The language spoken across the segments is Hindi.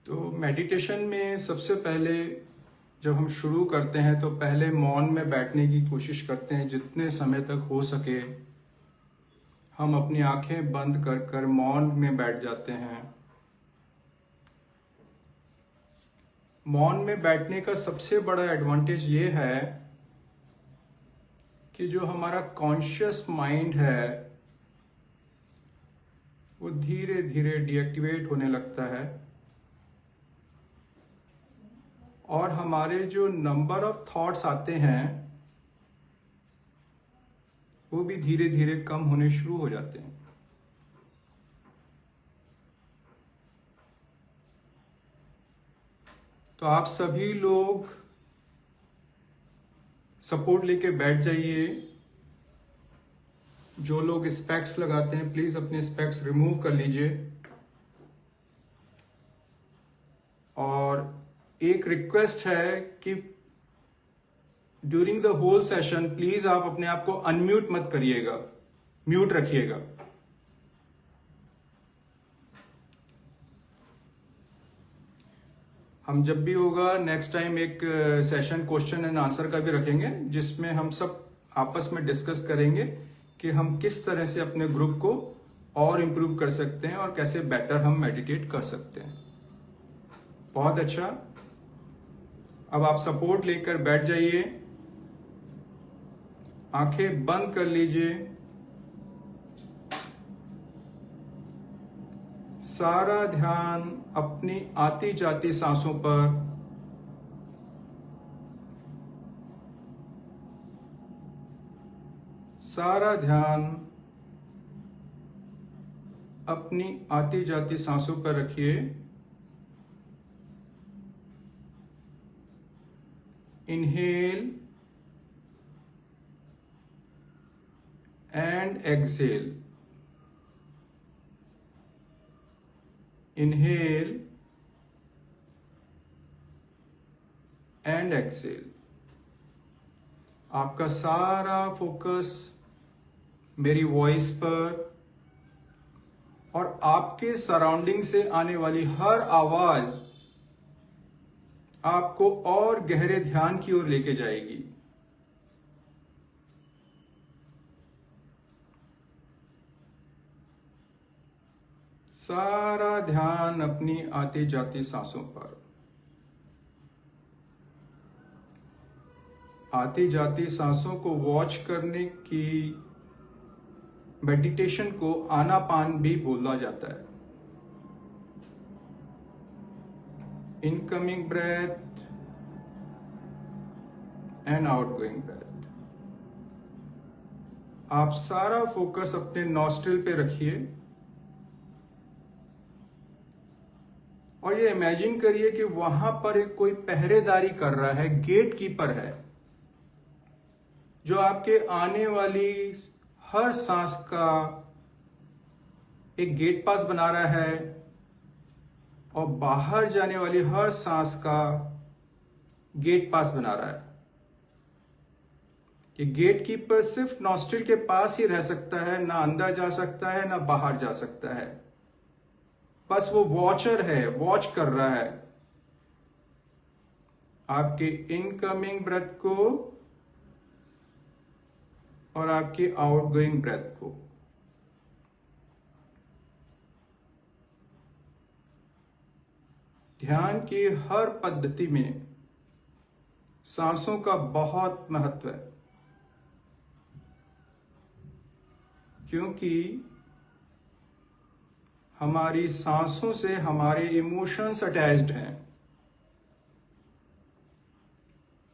तो मेडिटेशन में सबसे पहले जब हम शुरू करते हैं तो पहले मौन में बैठने की कोशिश करते हैं। जितने समय तक हो सके हम अपनी आंखें बंद कर कर मौन में बैठ जाते हैं। मौन में बैठने का सबसे बड़ा एडवांटेज ये है कि जो हमारा कॉन्शियस माइंड है वो धीरे धीरे डीएक्टिवेट होने लगता है और हमारे जो नंबर ऑफ थॉट्स आते हैं वो भी धीरे धीरे कम होने शुरू हो जाते हैं। तो आप सभी लोग सपोर्ट लेके बैठ जाइए। जो लोग स्पेक्स लगाते हैं प्लीज अपने स्पेक्स रिमूव कर लीजिए। और एक रिक्वेस्ट है कि during the whole session please आप अपने आप को अनम्यूट मत करिएगा, म्यूट रखिएगा। हम जब भी होगा नेक्स्ट टाइम एक सेशन क्वेश्चन एंड आंसर का भी रखेंगे जिसमें हम सब आपस में डिस्कस करेंगे कि हम किस तरह से अपने ग्रुप को और इम्प्रूव कर सकते हैं और कैसे बेटर हम मेडिटेट कर सकते हैं। बहुत अच्छा। अब आप सपोर्ट लेकर बैठ जाइए, आंखें बंद कर लीजिए, सारा ध्यान अपनी आती जाती सांसों पर, सारा ध्यान अपनी आती जाती सांसों पर रखिए। Inhale and exhale, inhale and exhale. आपका सारा फोकस मेरी वॉइस पर और आपके सराउंडिंग से आने वाली हर आवाज आपको और गहरे ध्यान की ओर लेके जाएगी। सारा ध्यान अपनी आती जाती सांसों पर, आती जाती सांसों को वॉच करने की मेडिटेशन को आनापान भी बोला जाता है। Incoming breath and outgoing breath. आप सारा फोकस अपने नॉस्ट्रिल पे रखिए और ये इमेजिन करिए कि वहां पर एक कोई पहरेदारी कर रहा है, गेट कीपर है जो आपके आने वाली हर सांस का एक गेट पास बना रहा है और बाहर जाने वाली हर सांस का गेट पास बना रहा है। कि गेट कीपर सिर्फ नॉस्ट्रिल के पास ही रह सकता है, ना अंदर जा सकता है ना बाहर जा सकता है। बस वो वॉचर है, वॉच कर रहा है आपके इनकमिंग ब्रेथ को और आपकी आउटगोइंग ब्रेथ को। ध्यान की हर पद्धति में सांसों का बहुत महत्व है क्योंकि हमारी सांसों से हमारे इमोशंस अटैच्ड हैं।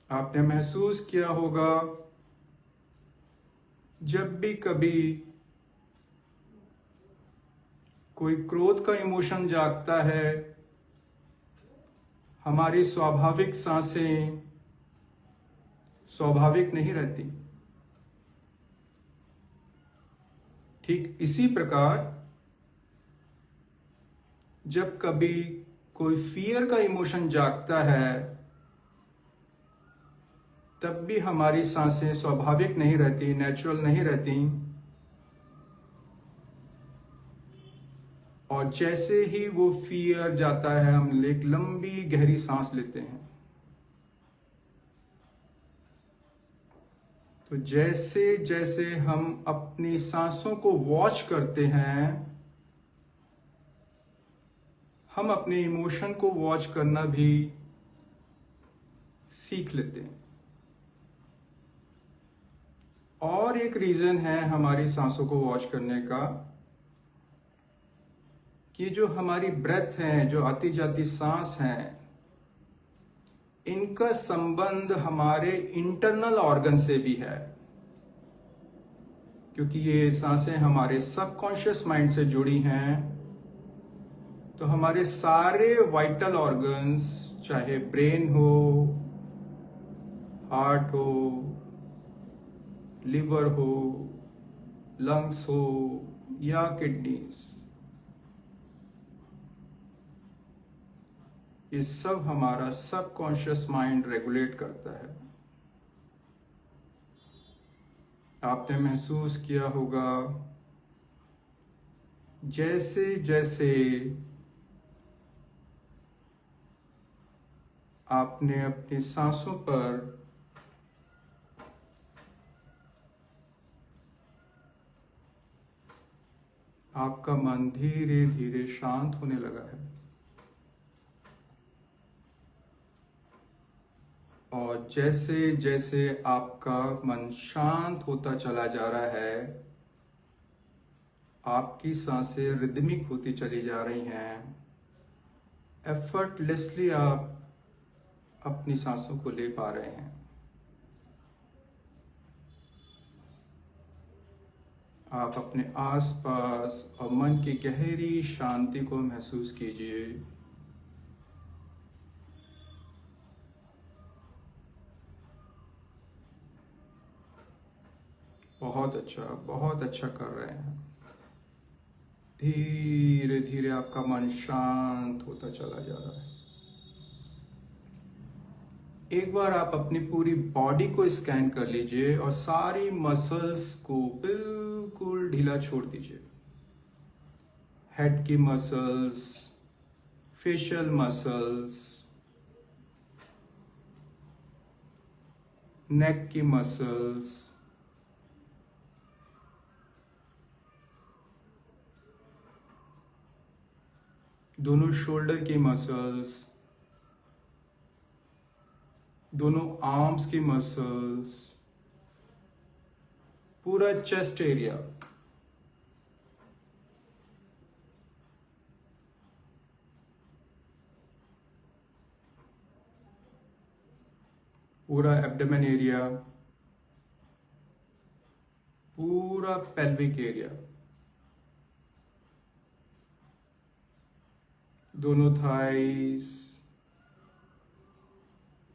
आपने महसूस किया होगा जब भी कभी कोई क्रोध का इमोशन जागता है, हमारी स्वाभाविक सांसें स्वाभाविक नहीं रहती। ठीक इसी प्रकार जब कभी कोई फियर का इमोशन जागता है तब भी हमारी सांसें स्वाभाविक नहीं रहती, नेचुरल नहीं रहती। और जैसे ही वो फियर जाता है, हम एक लंबी गहरी सांस लेते हैं। तो जैसे जैसे हम अपनी सांसों को वॉच करते हैं, हम अपने इमोशन को वॉच करना भी सीख लेते हैं। और एक रीजन है हमारी सांसों को वॉच करने का, कि जो हमारी ब्रेथ है, जो आती जाती सांस है, इनका संबंध हमारे इंटरनल ऑर्गन से भी है, क्योंकि ये सांसें हमारे सबकॉन्शियस माइंड से जुड़ी हैं। तो हमारे सारे वाइटल ऑर्गन्स, चाहे ब्रेन हो, हार्ट हो, लिवर हो, लंग्स हो या किडनीज, ये सब हमारा सबकॉन्शियस माइंड रेगुलेट करता है। आपने महसूस किया होगा, जैसे जैसे आपने अपनी सांसों पर आपका मन धीरे धीरे शांत होने लगा है, और जैसे जैसे आपका मन शांत होता चला जा रहा है, आपकी सांसें रिदमिक होती चली जा रही हैं। एफर्टलेसली आप अपनी सांसों को ले पा रहे हैं। आप अपने आसपास और मन की गहरी शांति को महसूस कीजिए। बहुत अच्छा कर रहे हैं। धीरे धीरे आपका मन शांत होता चला जा रहा है। एक बार आप अपनी पूरी बॉडी को स्कैन कर लीजिए और सारी मसल्स को बिल्कुल ढीला छोड़ दीजिए। हेड की मसल्स, फेशियल मसल्स, नेक की मसल्स, दोनों शोल्डर की मसल्स, दोनों आर्म्स की मसल्स, पूरा चेस्ट एरिया, पूरा एब्डोमेन एरिया, पूरा पेल्विक एरिया, दोनों थाइस,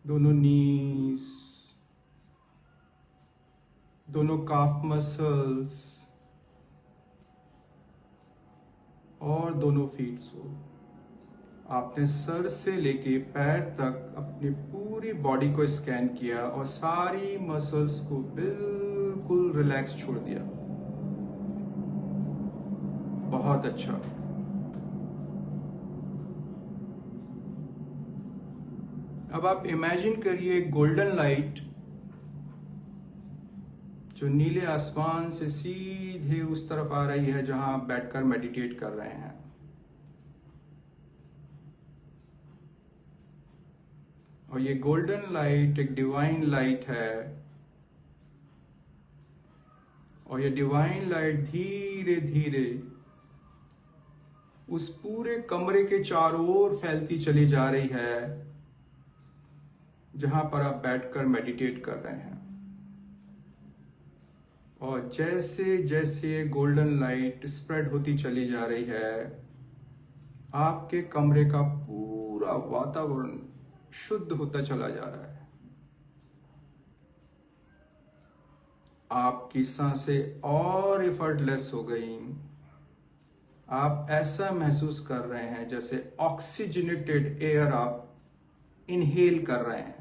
दोनों नीज, दोनों काफ मसल्स और दोनों फीट सो। आपने सर से लेके पैर तक अपनी पूरी बॉडी को स्कैन किया और सारी मसल्स को बिल्कुल रिलैक्स छोड़ दिया। बहुत अच्छा। अब आप इमेजिन करिए गोल्डन लाइट जो नीले आसमान से सीधे उस तरफ आ रही है जहां आप बैठकर मेडिटेट कर रहे हैं। और ये गोल्डन लाइट एक डिवाइन लाइट है, और ये डिवाइन लाइट धीरे धीरे उस पूरे कमरे के चारों ओर फैलती चली जा रही है जहां पर आप बैठकर मेडिटेट कर रहे हैं। और जैसे जैसे गोल्डन लाइट स्प्रेड होती चली जा रही है, आपके कमरे का पूरा वातावरण शुद्ध होता चला जा रहा है। आपकी सांसें और एफर्टलेस हो गई। आप ऐसा महसूस कर रहे हैं जैसे ऑक्सीजनेटेड एयर आप इनहेल कर रहे हैं।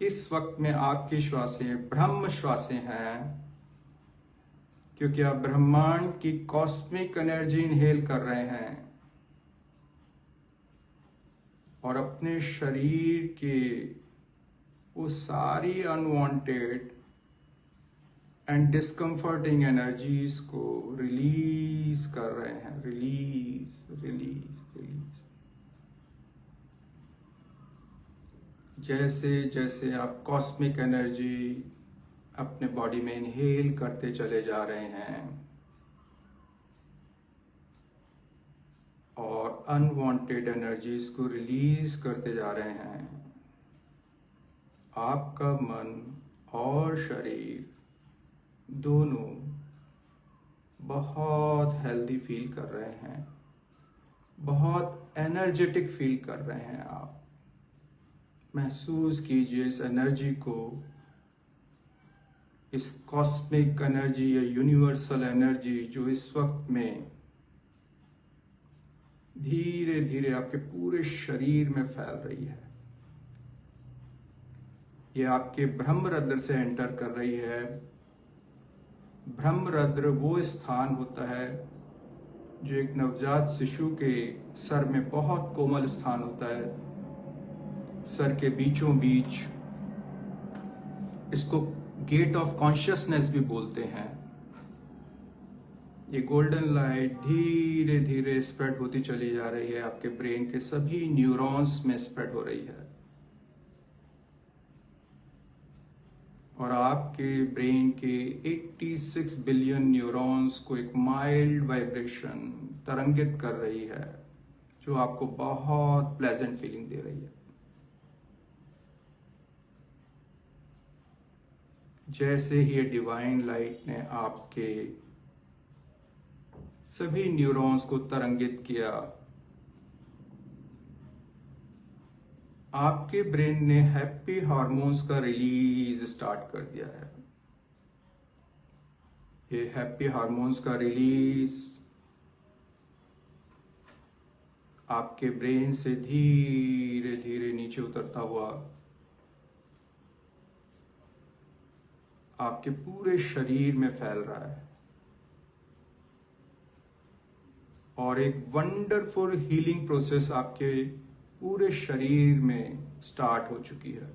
इस वक्त में आपकी श्वासें ब्रह्म श्वासें हैं, क्योंकि आप ब्रह्मांड की कॉस्मिक एनर्जी इनहेल कर रहे हैं और अपने शरीर के वो सारी अनवांटेड एंड डिस्कम्फर्टिंग एनर्जीज को रिलीज कर रहे हैं। Release release release. जैसे जैसे आप कॉस्मिक एनर्जी अपने बॉडी में इनहेल करते चले जा रहे हैं और अनवांटेड एनर्जीज को रिलीज करते जा रहे हैं, आपका मन और शरीर दोनों बहुत हेल्दी फील कर रहे हैं, बहुत एनर्जेटिक फील कर रहे हैं। आप महसूस कीजिए इस एनर्जी को, इस कॉस्मिक एनर्जी या यूनिवर्सल एनर्जी जो इस वक्त में धीरे धीरे आपके पूरे शरीर में फैल रही है। ये आपके ब्रह्मरंध्र से एंटर कर रही है। ब्रह्मरंध्र वो स्थान होता है जो एक नवजात शिशु के सर में बहुत कोमल स्थान होता है, सर के बीचों बीच। इसको गेट ऑफ कॉन्शियसनेस भी बोलते हैं। ये गोल्डन लाइट धीरे धीरे स्प्रेड होती चली जा रही है, आपके ब्रेन के सभी न्यूरॉन्स में स्प्रेड हो रही है और आपके ब्रेन के 86 बिलियन न्यूरॉन्स को एक माइल्ड वाइब्रेशन तरंगित कर रही है जो आपको बहुत प्लेजेंट फीलिंग दे रही है। जैसे ही ये डिवाइन लाइट ने आपके सभी न्यूरॉन्स को तरंगित किया, आपके ब्रेन ने हैप्पी हार्मोन्स का रिलीज स्टार्ट कर दिया है। ये हैप्पी हार्मोन्स का रिलीज आपके ब्रेन से धीरे धीरे नीचे उतरता हुआ आपके पूरे शरीर में फैल रहा है और एक वंडरफुल हीलिंग प्रोसेस आपके पूरे शरीर में स्टार्ट हो चुकी है।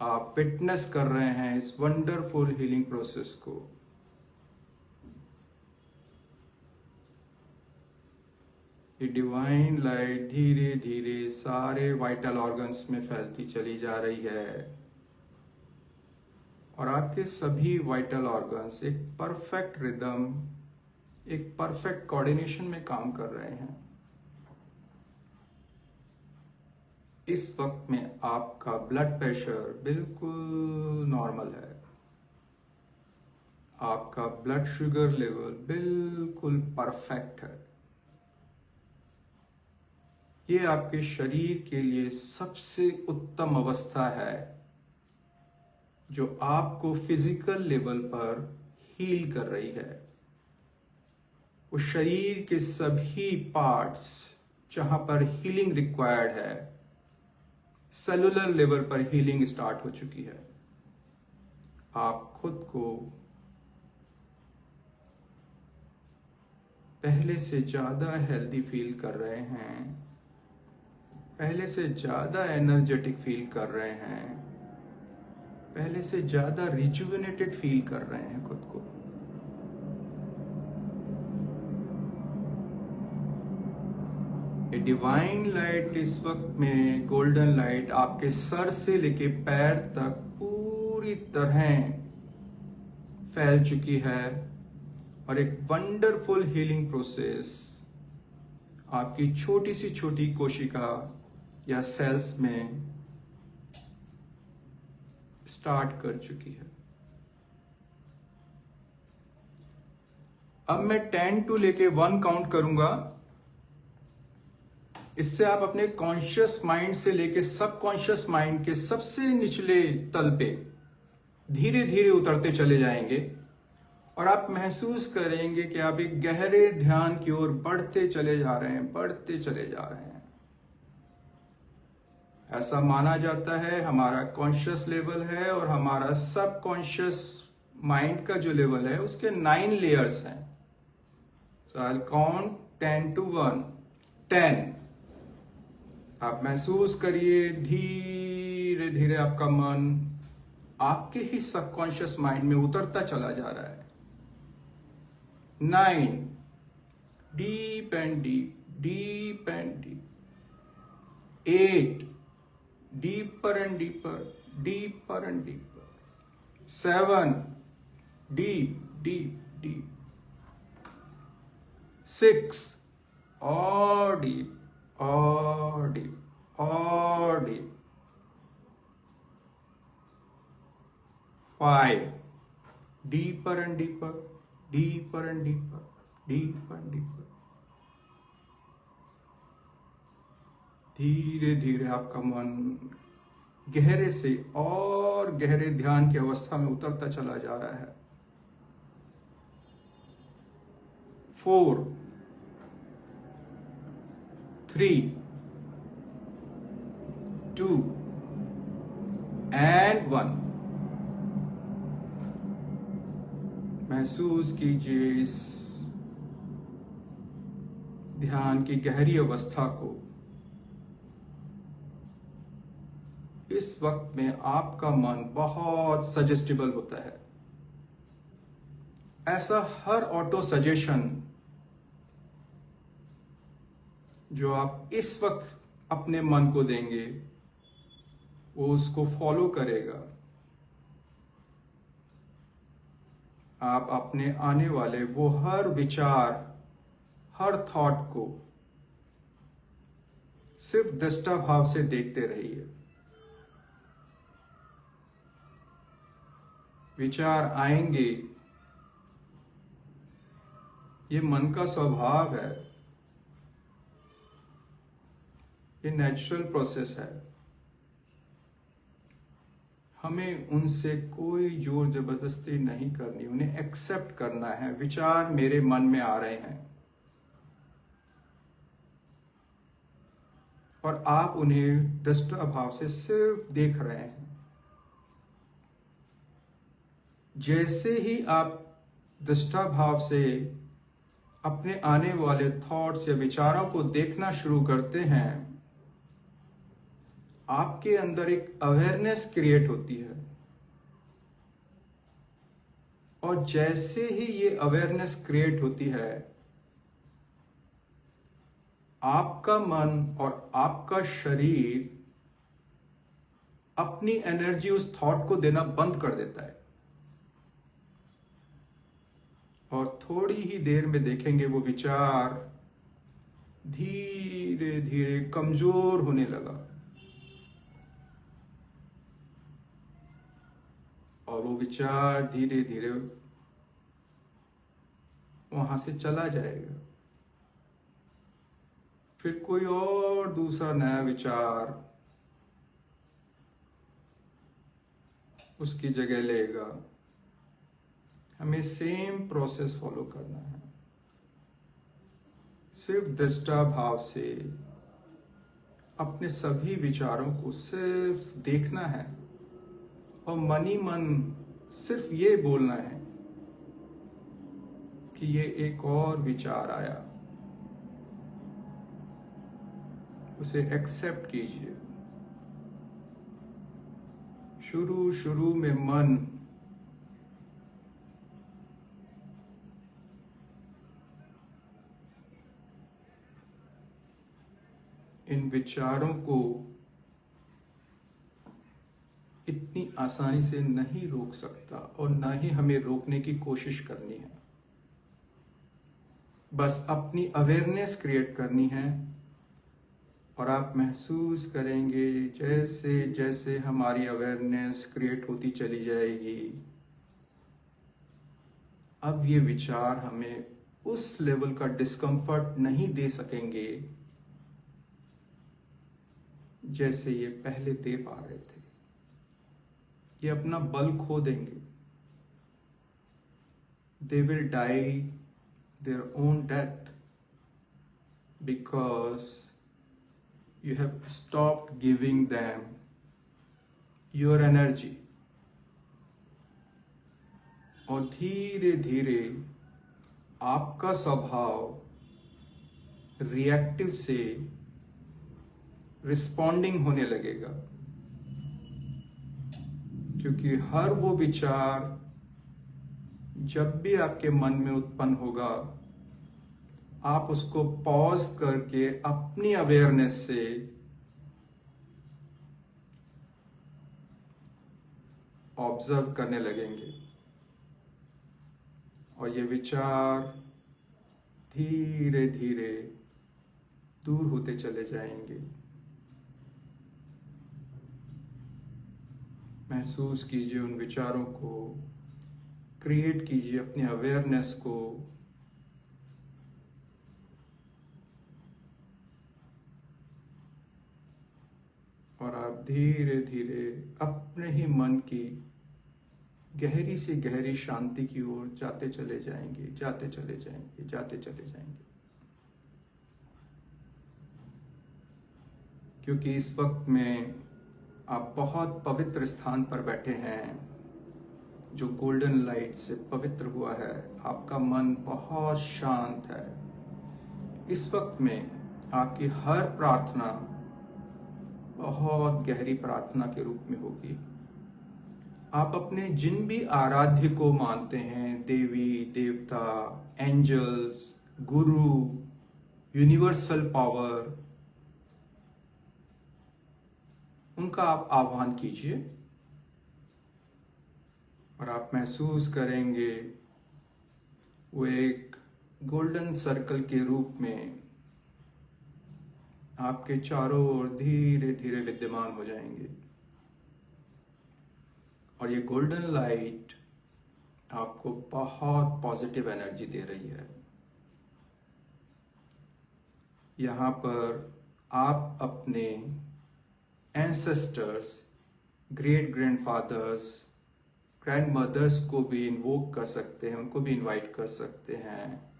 आप विटनेस कर रहे हैं इस वंडरफुल हीलिंग प्रोसेस को। ये डिवाइन लाइट धीरे धीरे सारे वाइटल ऑर्गन्स में फैलती चली जा रही है और आपके सभी वाइटल ऑर्गन्स एक परफेक्ट रिदम, एक परफेक्ट कोऑर्डिनेशन में काम कर रहे हैं। इस वक्त में आपका ब्लड प्रेशर बिल्कुल नॉर्मल है, आपका ब्लड शुगर लेवल बिल्कुल परफेक्ट है। ये आपके शरीर के लिए सबसे उत्तम अवस्था है जो आपको फिजिकल लेवल पर हील कर रही है। वो शरीर के सभी पार्ट्स जहां पर हीलिंग रिक्वायर्ड है, सेलुलर लेवल पर हीलिंग स्टार्ट हो चुकी है। आप खुद को पहले से ज्यादा हेल्दी फील कर रहे हैं, पहले से ज्यादा एनर्जेटिक फील कर रहे हैं, पहले से ज्यादा रिजुविनेटेड फील कर रहे हैं खुद को। ये डिवाइन लाइट इस वक्त में, गोल्डन लाइट आपके सर से लेके पैर तक पूरी तरह फैल चुकी है और एक वंडरफुल हीलिंग प्रोसेस आपकी छोटी सी छोटी कोशिका या सेल्स में स्टार्ट कर चुकी है। अब मैं 10 to लेके 1 काउंट करूंगा। इससे आप अपने कॉन्शियस माइंड से लेके सबकॉन्शियस माइंड के सबसे निचले तल पे धीरे धीरे उतरते चले जाएंगे और आप महसूस करेंगे कि आप एक गहरे ध्यान की ओर बढ़ते चले जा रहे हैं, बढ़ते चले जा रहे हैं। ऐसा माना जाता है। हमारा कॉन्शियस लेवल है और हमारा सब कॉन्शियस माइंड का जो लेवल है उसके 9 लेयर्स हैं। सो आई काउंट 10 to 1। 10। आप महसूस करिए धीरे धीरे आपका मन आपके ही सबकॉन्शियस माइंड में उतरता चला जा रहा है। 9। Deep and deep, deep and deep. 8। Deeper and deeper, deeper and deeper. 7। Deep deep deep. 6। और डीप और डीप और deep. 5। Deeper and deeper, deeper and deeper, deeper and deeper. धीरे धीरे आपका मन गहरे से और गहरे ध्यान की अवस्था में उतरता चला जा रहा है। 4। 3। 2 and 1। महसूस कीजिए इस ध्यान की गहरी अवस्था को। इस वक्त में आपका मन बहुत सजेस्टिबल होता है। ऐसा हर ऑटो सजेशन जो आप इस वक्त अपने मन को देंगे वो उसको फॉलो करेगा। आप अपने आने वाले वो हर विचार, हर थॉट को सिर्फ दृष्टा भाव से देखते रहिए। विचार आएंगे, ये मन का स्वभाव है, ये नेचुरल प्रोसेस है। हमें उनसे कोई जोर जबरदस्ती नहीं करनी, उन्हें एक्सेप्ट करना है। विचार मेरे मन में आ रहे हैं और आप उन्हें दृष्टा भाव से सिर्फ देख रहे हैं। जैसे ही आप दृष्टा भाव से अपने आने वाले थॉट्स या विचारों को देखना शुरू करते हैं, आपके अंदर एक अवेयरनेस क्रिएट होती है। और जैसे ही ये अवेयरनेस क्रिएट होती है, आपका मन और आपका शरीर अपनी एनर्जी उस थॉट को देना बंद कर देता है और थोड़ी ही देर में देखेंगे वो विचार धीरे धीरे कमजोर होने लगा और वो विचार धीरे धीरे वहां से चला जाएगा। फिर कोई और दूसरा नया विचार उसकी जगह लेगा। हमें सेम प्रोसेस फॉलो करना है। सिर्फ दृष्टा भाव से अपने सभी विचारों को सिर्फ देखना है और मन ही मन सिर्फ ये बोलना है कि ये एक और विचार आया, उसे एक्सेप्ट कीजिए। शुरू में मन इन विचारों को इतनी आसानी से नहीं रोक सकता और ना ही हमें रोकने की कोशिश करनी है। बस अपनी अवेयरनेस क्रिएट करनी है और आप महसूस करेंगे जैसे जैसे हमारी अवेयरनेस क्रिएट होती चली जाएगी, अब ये विचार हमें उस लेवल का डिस्कम्फर्ट नहीं दे सकेंगे जैसे ये पहले दे पा रहे थे। ये अपना बल खो देंगे। They will die their own death because you have stopped giving them your energy, और धीरे धीरे आपका स्वभाव रिएक्टिव से रिस्पॉन्डिंग होने लगेगा, क्योंकि हर वो विचार जब भी आपके मन में उत्पन्न होगा, आप उसको पॉज करके अपनी अवेयरनेस से ऑब्जर्व करने लगेंगे, और ये विचार धीरे धीरे दूर होते चले जाएंगे। महसूस कीजिए उन विचारों को, क्रिएट कीजिए अपनी अवेयरनेस को, और आप धीरे धीरे अपने ही मन की गहरी से गहरी शांति की ओर जाते चले जाएंगे, जाते चले जाएंगे, जाते चले जाएंगे। क्योंकि इस वक्त में आप बहुत पवित्र स्थान पर बैठे हैं, जो गोल्डन लाइट से पवित्र हुआ है। आपका मन बहुत शांत है। इस वक्त में आपकी हर प्रार्थना बहुत गहरी प्रार्थना के रूप में होगी। आप अपने जिन भी आराध्य को मानते हैं, देवी देवता, एंजल्स, गुरु, यूनिवर्सल पावर, उनका आप आह्वान कीजिए, और आप महसूस करेंगे वो एक गोल्डन सर्कल के रूप में आपके चारों ओर धीरे धीरे विद्यमान हो जाएंगे। और ये गोल्डन लाइट आपको बहुत पॉजिटिव एनर्जी दे रही है। यहाँ पर आप अपने एंसेस्टर्स, ग्रेट ग्रैंडफादर्स, ग्रैंडमदर्स को भी इन्वोक कर सकते हैं, उनको भी इनवाइट कर सकते हैं।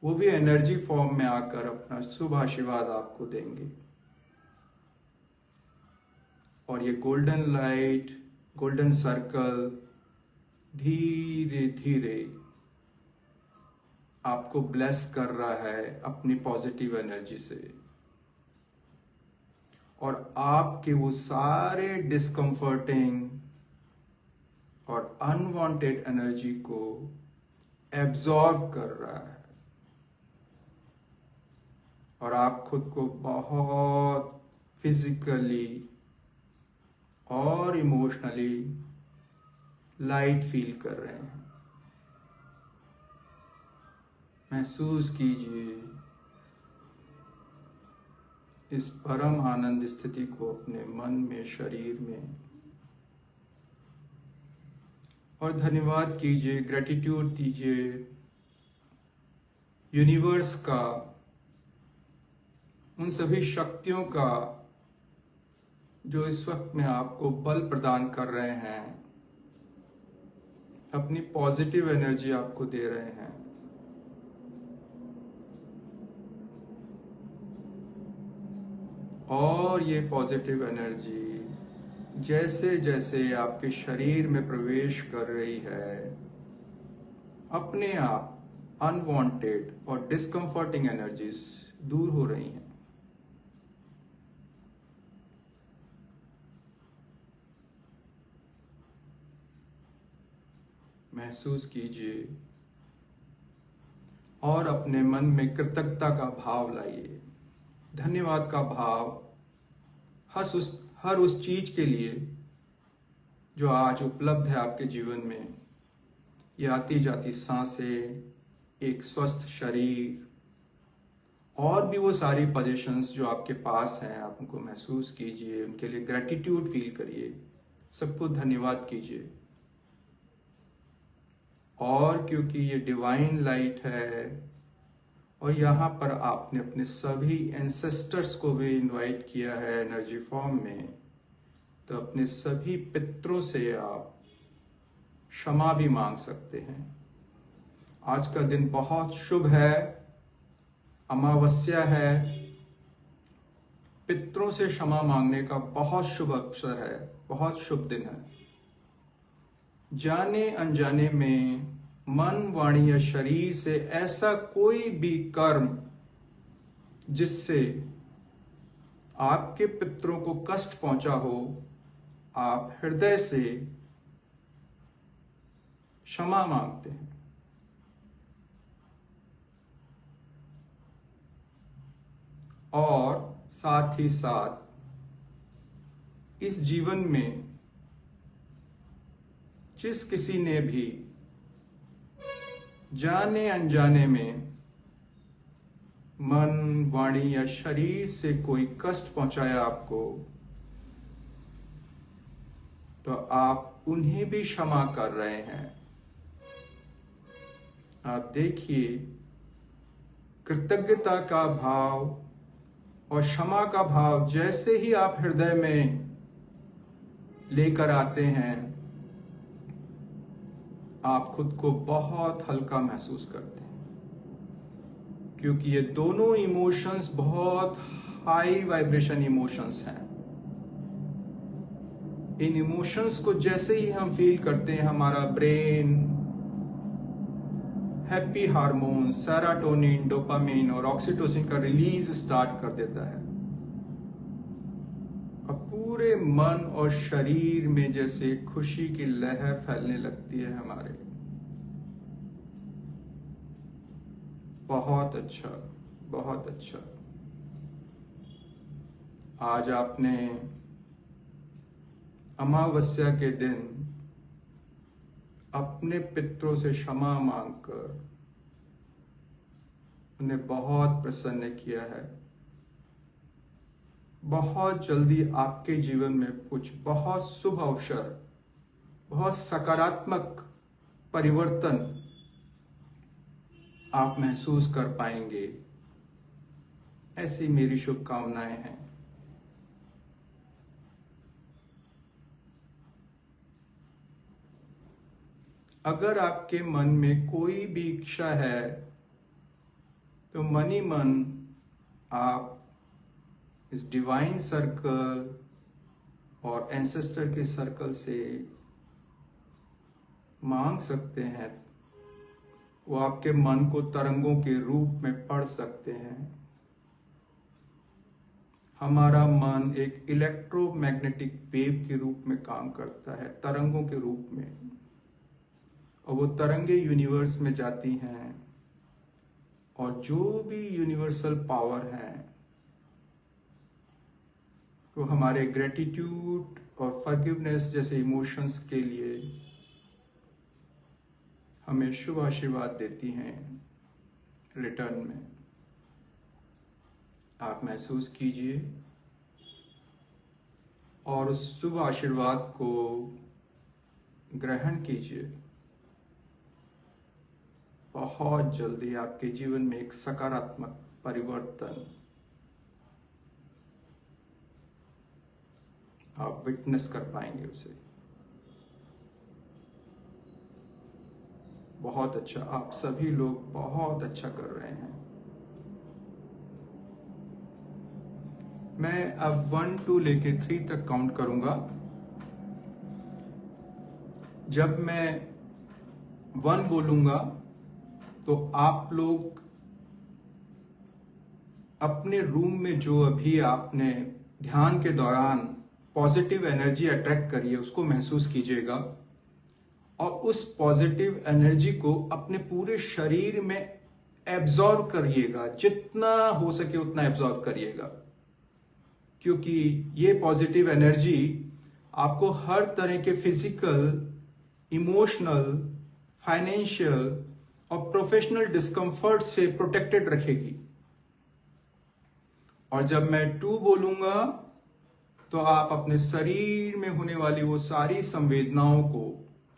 वो भी एनर्जी फॉर्म में आकर अपना शुभ आशीर्वाद आपको देंगे। और ये गोल्डन लाइट, गोल्डन सर्कल धीरे धीरे आपको ब्लेस कर रहा है अपनी पॉजिटिव एनर्जी से, और आपके वो सारे डिस्कम्फर्टिंग और अनवांटेड एनर्जी को एब्जॉर्ब कर रहा है, और आप खुद को बहुत फिजिकली और इमोशनली लाइट फील कर रहे हैं। महसूस कीजिए इस परम आनंद स्थिति को अपने मन में, शरीर में, और धन्यवाद कीजिए, ग्रेटिट्यूड दीजिए यूनिवर्स का, उन सभी शक्तियों का जो इस वक्त में आपको बल प्रदान कर रहे हैं, अपनी पॉजिटिव एनर्जी आपको दे रहे हैं। और ये पॉजिटिव एनर्जी जैसे जैसे आपके शरीर में प्रवेश कर रही है, अपने आप अनवांटेड और डिस्कम्फर्टिंग एनर्जीज दूर हो रही हैं। महसूस कीजिए और अपने मन में कृतज्ञता का भाव लाइए, धन्यवाद का भाव हर उस चीज के लिए जो आज उपलब्ध है आपके जीवन में। ये आती जाती सांसें, एक स्वस्थ शरीर, और भी वो सारी पोजीशंस जो आपके पास हैं, आप उनको महसूस कीजिए, उनके लिए ग्रेटिट्यूड फील करिए, सबको धन्यवाद कीजिए। और क्योंकि ये डिवाइन लाइट है, और यहाँ पर आपने अपने सभी एंसेस्टर्स को भी इनवाइट किया है एनर्जी फॉर्म में, तो अपने सभी पितरों से आप क्षमा भी मांग सकते हैं। आज का दिन बहुत शुभ है, अमावस्या है, पितरों से क्षमा मांगने का बहुत शुभ अवसर है, बहुत शुभ दिन है। जाने अनजाने में मन, वाणी या शरीर से ऐसा कोई भी कर्म जिससे आपके पितरों को कष्ट पहुंचा हो, आप हृदय से क्षमा मांगते हैं। और साथ ही साथ इस जीवन में जिस किसी ने भी जाने अनजाने में मन, वाणी या शरीर से कोई कष्ट पहुंचाया आपको, तो आप उन्हें भी क्षमा कर रहे हैं। आप देखिए, कृतज्ञता का भाव और क्षमा का भाव जैसे ही आप हृदय में लेकर आते हैं, आप खुद को बहुत हल्का महसूस करते हैं, क्योंकि ये दोनों इमोशंस बहुत हाई वाइब्रेशन इमोशंस हैं। इन इमोशंस को जैसे ही हम फील करते हैं, हमारा brain happy hormone serotonin, dopamine और ऑक्सीटोसिन का रिलीज स्टार्ट कर देता है। अब पूरे मन और शरीर में जैसे खुशी की लहर फैलने लगती है हमारे। बहुत अच्छा, बहुत अच्छा। आज आपने अमावस्या के दिन अपने पितरों से क्षमा मांगकर उन्हें बहुत प्रसन्न किया है। बहुत जल्दी आपके जीवन में कुछ बहुत शुभ अवसर, बहुत सकारात्मक परिवर्तन आप महसूस कर पाएंगे, ऐसी मेरी शुभकामनाएं हैं। अगर आपके मन में कोई भी इच्छा है, तो मन ही मन आप इस डिवाइन सर्कल और एंसेस्टर के सर्कल से मांग सकते हैं। वो आपके मन को तरंगों के रूप में पढ़ सकते हैं। हमारा मन एक इलेक्ट्रोमैग्नेटिक वेव के रूप में काम करता है, तरंगों के रूप में, और वो तरंगे यूनिवर्स में जाती हैं, और जो भी यूनिवर्सल पावर है वो हमारे ग्रेटिट्यूड और फॉरगिवनेस जैसे इमोशंस के लिए हमें शुभ आशीर्वाद देती हैं रिटर्न में। आप महसूस कीजिए और उस शुभ आशीर्वाद को ग्रहण कीजिए। बहुत जल्दी आपके जीवन में एक सकारात्मक परिवर्तन आप विटनेस कर पाएंगे उसे। बहुत अच्छा, आप सभी लोग बहुत अच्छा कर रहे हैं। मैं अब 1 2 लेके 3 तक काउंट करूंगा। जब मैं 1 बोलूंगा तो आप लोग अपने रूम में जो अभी आपने ध्यान के दौरान पॉजिटिव एनर्जी अट्रैक्ट करी है उसको महसूस कीजिएगा, और उस पॉजिटिव एनर्जी को अपने पूरे शरीर में एब्जॉर्ब करिएगा। जितना हो सके उतना एब्जॉर्ब करिएगा, क्योंकि ये पॉजिटिव एनर्जी आपको हर तरह के फिजिकल, इमोशनल, फाइनेंशियल और प्रोफेशनल डिस्कम्फर्ट से प्रोटेक्टेड रखेगी। और जब मैं 2 बोलूंगा तो आप अपने शरीर में होने वाली वो सारी संवेदनाओं को,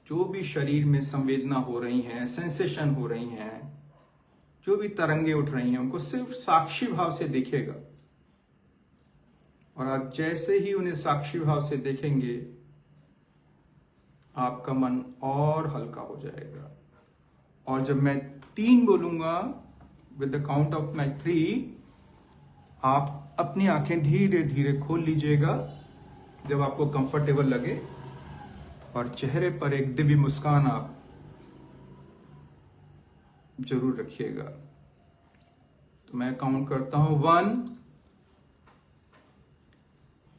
जो भी शरीर में संवेदना हो रही हैं, सेंसेशन हो रही हैं, जो भी तरंगे उठ रही हैं, उनको सिर्फ साक्षी भाव से देखिएगा। और आप जैसे ही उन्हें साक्षी भाव से देखेंगे, आपका मन और हल्का हो जाएगा। और जब मैं 3 बोलूंगा, with the count of my 3, आप अपनी आंखें धीरे धीरे खोल लीजिएगा जब आपको कंफर्टेबल लगे, और चेहरे पर एक दिव्य मुस्कान आप जरूर रखिएगा। तो मैं काउंट करता हूं 1।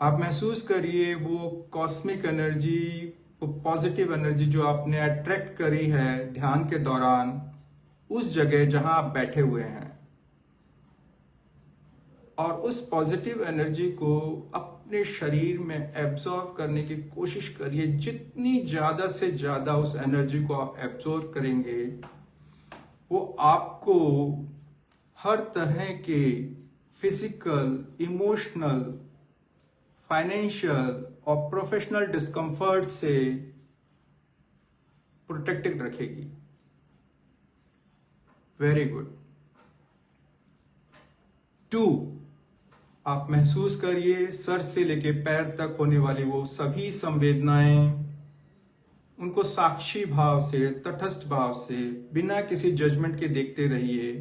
आप महसूस करिए वो कॉस्मिक एनर्जी, वो पॉजिटिव एनर्जी जो आपने अट्रैक्ट करी है ध्यान के दौरान उस जगह जहां आप बैठे हुए हैं, और उस पॉजिटिव एनर्जी को अपने शरीर में एब्जॉर्ब करने की कोशिश करिए। जितनी ज्यादा से ज्यादा उस एनर्जी को आप एब्जॉर्ब करेंगे, वो आपको हर तरह के फिजिकल, इमोशनल, फाइनेंशियल और प्रोफेशनल डिस्कम्फर्ट से प्रोटेक्टेड रखेगी। Very good. 2, आप महसूस करिए सर से लेके पैर तक होने वाली वो सभी संवेदनाएं, उनको साक्षी भाव से, तटस्थ भाव से, बिना किसी जजमेंट के देखते रहिए।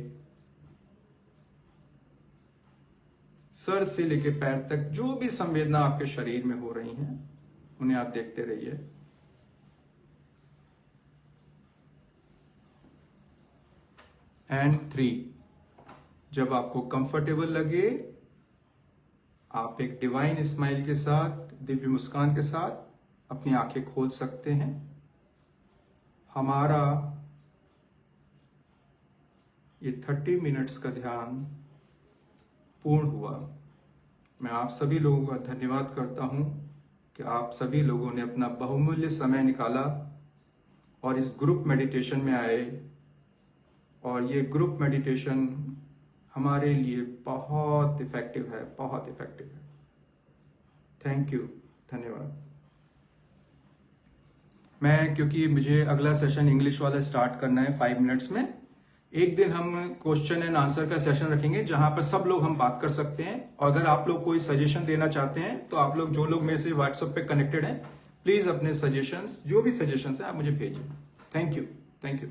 सर से लेके पैर तक जो भी संवेदना आपके शरीर में हो रही हैं, उन्हें आप देखते रहिए। एंड 3, जब आपको कंफर्टेबल लगे, आप एक डिवाइन स्माइल के साथ, दिव्य मुस्कान के साथ अपनी आंखें खोल सकते हैं। हमारा ये 30 मिनट्स का ध्यान पूर्ण हुआ। मैं आप सभी लोगों का धन्यवाद करता हूं कि आप सभी लोगों ने अपना बहुमूल्य समय निकाला और इस ग्रुप मेडिटेशन में आए, और ये ग्रुप मेडिटेशन हमारे लिए बहुत इफेक्टिव है, बहुत इफेक्टिव है। थैंक यू, धन्यवाद। क्योंकि मुझे अगला सेशन इंग्लिश वाला स्टार्ट करना है 5 मिनट्स में, एक दिन हम क्वेश्चन एंड आंसर का सेशन रखेंगे जहां पर सब लोग हम बात कर सकते हैं। और अगर आप लोग कोई सजेशन देना चाहते हैं तो आप लोग, जो लोग मेरे से व्हाट्सएप पे कनेक्टेड हैं, प्लीज अपने सजेशंस, जो भी सजेशंस है आप मुझे भेजिए। Thank you, thank you.